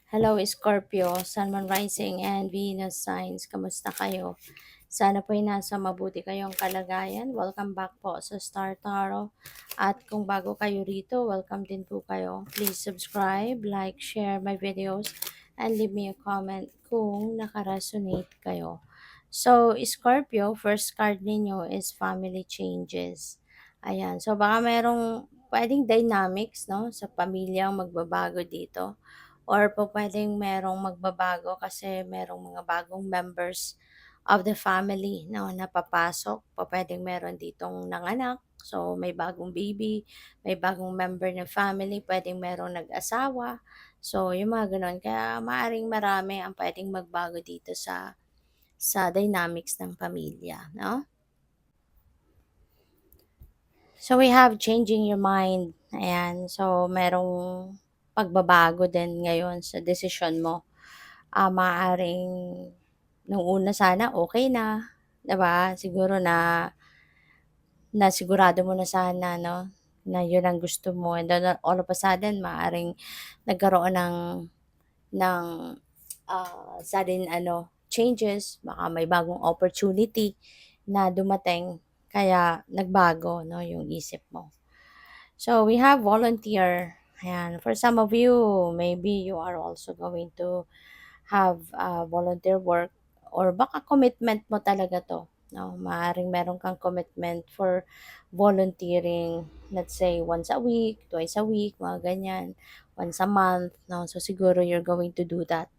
Hello Scorpio, Sun, Moon Rising and Venus signs. Kamusta kayo? Sana po'y nasa mabuti kayong kalagayan. Welcome back po sa Star Tarot. At kung bago kayo rito, welcome din po kayo. Please subscribe, like, share my videos, and leave me a comment kung nakaresonate kayo. So, Scorpio, first card ninyo is family changes. Ayan. So, baka merong pwedeng dynamics, no, sa pamilyang magbabago dito. Or po pwedeng merong magbabago kasi merong mga bagong members of the family, no, na papasok. Po pwedeng meron ditong nanganak. So, may bagong baby, may bagong member ng family, pwedeng merong nag-asawa. So, yung mga ganun. Kaya maaring marami ang pwedeng magbago dito sa dynamics ng pamilya, no? So, we have changing your mind. Ayan. So, merong pagbabago din ngayon sa desisyon mo. Maaaring nung una sana okay na, 'di ba? Siguro na nasigurado mo na sana 'no, na 'yun ang gusto mo and then all of a sudden maaaring nagkaroon ng sudden changes, baka may bagong opportunity na dumating kaya nagbago 'no, yung isip mo. So we have volunteer, ayan. For some of you, maybe you are also going to have volunteer work or baka commitment mo talaga 'to, 'no. Maaaring meron kang commitment for volunteering, let's say once a week, twice a week, mga ganyan, once a month, 'no. So siguro you're going to do that.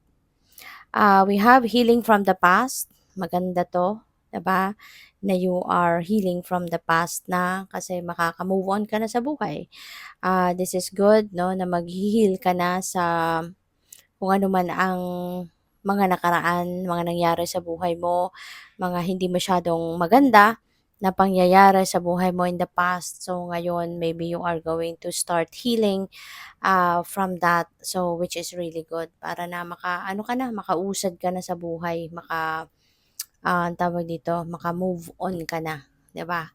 We have healing from the past, maganda 'to, 'di ba, na you are healing from the past na kasi makaka-move on ka na sa buhay. This is good 'no, na maghi-heal ka na sa kung ano man ang mga nakaraan, mga nangyari sa buhay mo, mga hindi masyadong maganda na pangyayari sa buhay mo in the past. So ngayon, maybe you are going to start healing from that. So which is really good para na ano ka na, makausad ka na sa buhay, ang tawag dito, maka-move on ka na, 'di ba?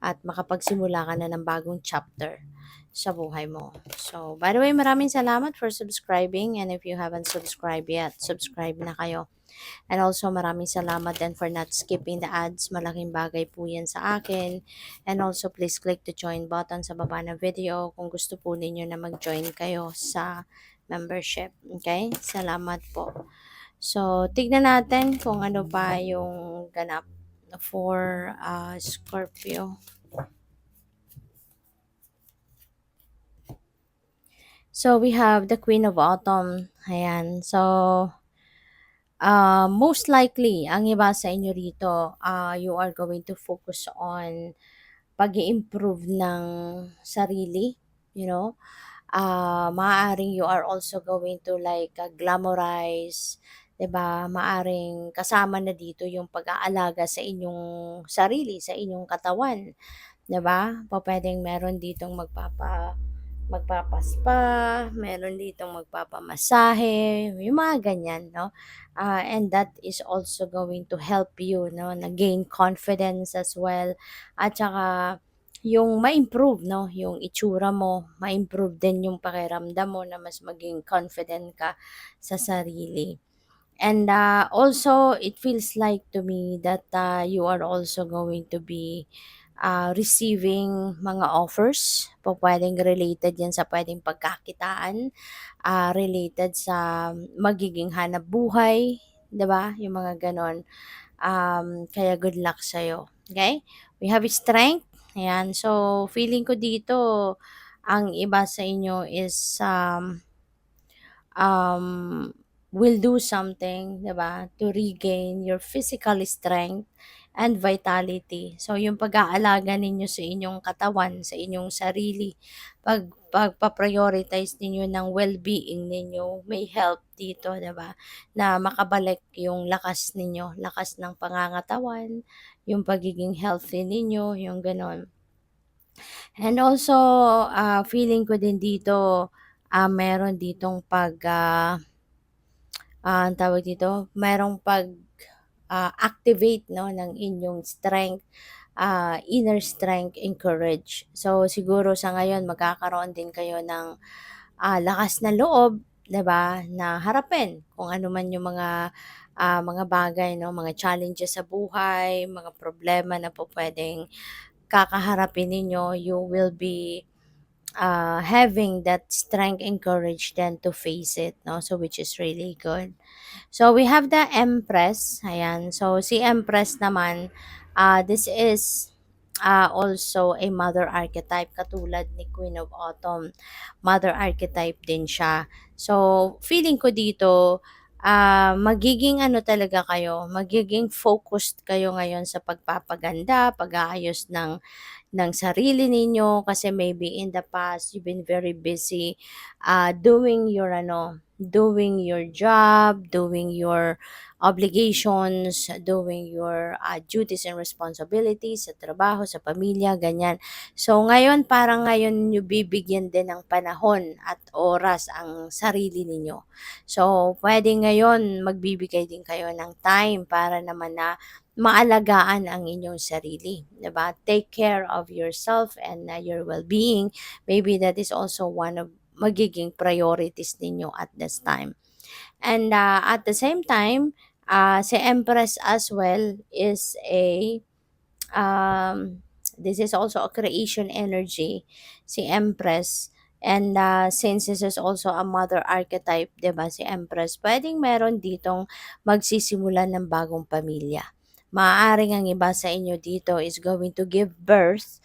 At makapagsimula ka na ng bagong chapter sa buhay mo. So, by the way, maraming salamat for subscribing and if you haven't subscribed yet, subscribe na kayo. And also, maraming salamat din for not skipping the ads. Malaking bagay po yan sa akin. And also, please click the join button sa baba ng video kung gusto po ninyo na mag-join kayo sa membership. Okay? Salamat po. So, tignan natin kung ano pa yung ganap for Scorpio. So, we have the Queen of Autumn. Ayan. So, most likely, ang iba sa inyo rito, you are going to focus on pag improve ng sarili, you know. Maaaring you are also going to like glamorize, 'di ba? Maaring kasama na dito yung pag-aalaga sa inyong sarili, sa inyong katawan, 'di ba? Pupuwedeng meron ditong magpapaspa, meron ditong magpapamasahe, yung mga ganyan, no? And that is also going to help you, no, na gain confidence as well. At saka, yung ma-improve, no, yung itsura mo, ma-improve din yung pakiramdam mo na mas maging confident ka sa sarili. And also, it feels like to me that you are also going to be receiving mga offers. Po pwedeng related yan sa pwedeng pagkakitaan, related sa magiging hanap buhay, 'di ba? Yung mga ganon. Kaya good luck sa'yo. Okay? We have strength. Ayan. So, feeling ko dito, ang iba sa inyo is um, will do something, 'di ba, to regain your physical strength and vitality. So, yung pag-aalaga ninyo sa inyong katawan, sa inyong sarili, pagpa-prioritize ninyo ng well-being ninyo, may help dito, 'di ba, na makabalik yung lakas ninyo, lakas ng pangangatawan, yung pagiging healthy ninyo, yung gano'n. And also, feeling ko din dito, meron ditong ang tawag dito, merong activate 'no, ng inyong strength, inner strength and courage. So, siguro sa ngayon magkakaroon din kayo ng lakas na loob 'di ba, na harapin kung ano man yung mga bagay 'no, mga challenges sa buhay, mga problema na po puwedeng kakaharapin ninyo, you will be having that strength and courage then to face it 'no, so which is really good. So we have the Empress, ayan. So si Empress naman, this is also a mother archetype katulad ni Queen of Autumn. Mother archetype din siya. So feeling ko dito, magiging ano talaga kayo, magiging focused kayo ngayon sa pagpapaganda, pag-aayos ng sarili ninyo kasi maybe in the past you've been very busy doing your job, doing your obligations, doing your duties and responsibilities sa trabaho, sa pamilya, ganyan. So ngayon parang ngayon niyo bibigyan din ng panahon at oras ang sarili ninyo. So pwede ngayon magbibigay din kayo ng time para naman na maalagaan ang inyong sarili, 'di ba? Take care of yourself and your well-being. Maybe that is also one of magiging priorities ninyo at this time. And at the same time, si Empress as well is this is also a creation energy, si Empress. And since this is also a mother archetype, 'di ba, si Empress, pwedeng meron ditong magsisimulan ng bagong pamilya. Maaaring ang iba sa inyo dito is going to give birth,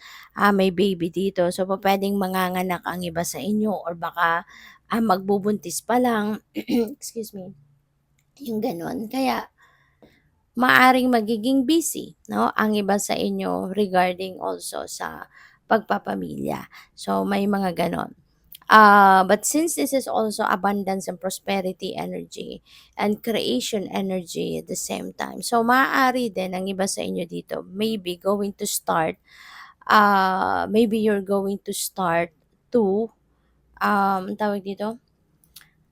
may baby dito. So, pwedeng manganganak ang iba sa inyo or baka magbubuntis pa lang. Excuse me. Yung ganun. Kaya, maaring magiging busy, no, ang iba sa inyo regarding also sa pagpapamilya. So, may mga gano'n. But since this is also abundance and prosperity energy and creation energy at the same time, so maaari din ang iba sa inyo dito maybe going to start, maybe you're going to start to, tawag dito,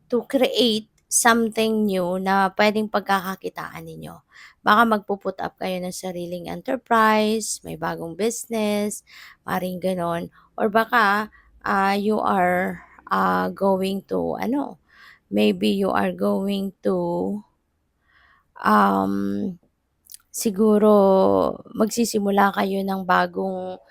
to create something new na puwedeng pagkakakitaan ninyo. Baka magpu-put up kayo ng sariling enterprise, may bagong business, maaaring gano'n. Or baka, you are, going to ano, maybe you are going to, um, siguro magsisimula kayo ng bagong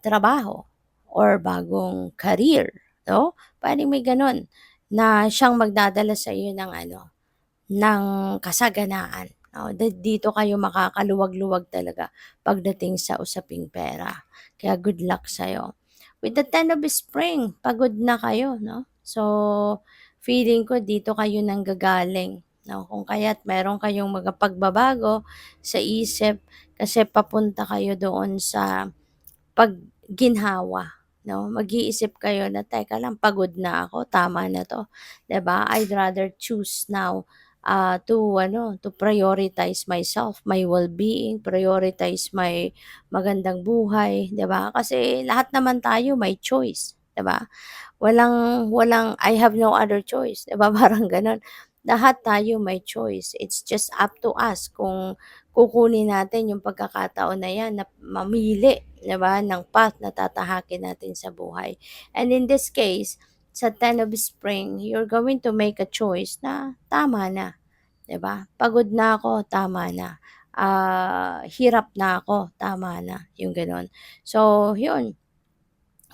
trabaho or bagong career, 'no? Puwedeng may gano'n na siyang magdadala sa iyo ng ano, ng kasaganaan, oo. Dito kayo makakaluwag-luwag talaga pagdating sa usaping pera. Kaya good luck sa'yo. With the Ten of Spring, pagod na kayo 'no? So, feeling ko dito kayo nanggagaling 'no, kung kaya't meron kayong mga pagbabago sa isip kasi papunta kayo doon sa pagginhawa 'no, mag-iisip kayo na, "Teka lang, pagod na ako, tama na 'to." 'Di ba? I'd rather choose now, to ano, to prioritize myself, my well-being, prioritize my magandang buhay, 'di ba? Kasi lahat naman tayo may choice, 'di ba? Walang walang I have no other choice, 'di ba, parang gano'n. Lahat tayo may choice, it's just up to us kung kukunin natin yung pagkakataon na 'yan na mamili, 'di ba, ng path na tatahakin natin sa buhay. And in this case, sa Ten of Spring, you're going to make a choice na tama na, 'di ba? Pagod na ako, tama na. Hirap na ako, tama na, yung gano'n. So, yun.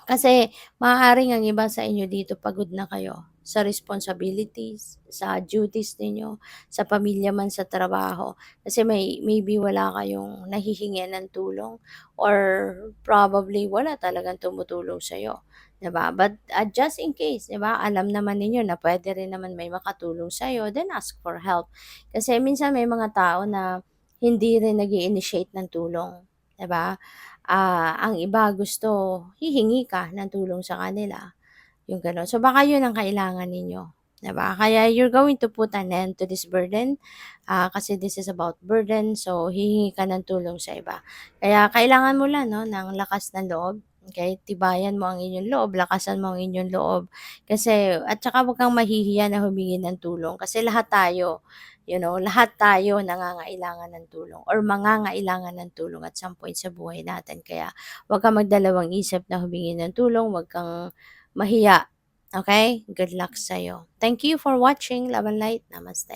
Kasi maaaring ang iba sa inyo dito pagod na kayo sa responsibilities, sa duties ninyo, sa pamilya man sa trabaho. Kasi maybe wala kayong nahihingian ng tulong or probably wala talagang tumutulong sa'yo, 'di ba? But, just in case, 'di ba, alam naman ninyo na puwede rin naman may makatulong sa'yo, then ask for help. Kasi minsan may mga tao na hindi rin nag-i-initiate ng tulong, 'di ba? Ang iba gusto hihingi ka ng tulong sa kanila, yung gano'n. So, baka yun ang kailangan ninyo, 'di ba? Kaya you're going to put an end to this burden, kasi this is about burden, so hihingi ka ng tulong sa iba. Kaya kailangan mo lang 'no, ng lakas ng loob, okey? Tibayan mo ang inyong loob, lakasan mo ang inyong loob. Kasi at saka huwag kang mahihiya na humingi ng tulong kasi lahat tayo, lahat tayo nangangailangan ng tulong or mangangailangan ng tulong at some point sa buhay natin. Kaya huwag kang magdalawang isip na humingi ng tulong, huwag kang mahiya Okay? Good luck sa'yo. Thank you for watching. Love and light. Namaste.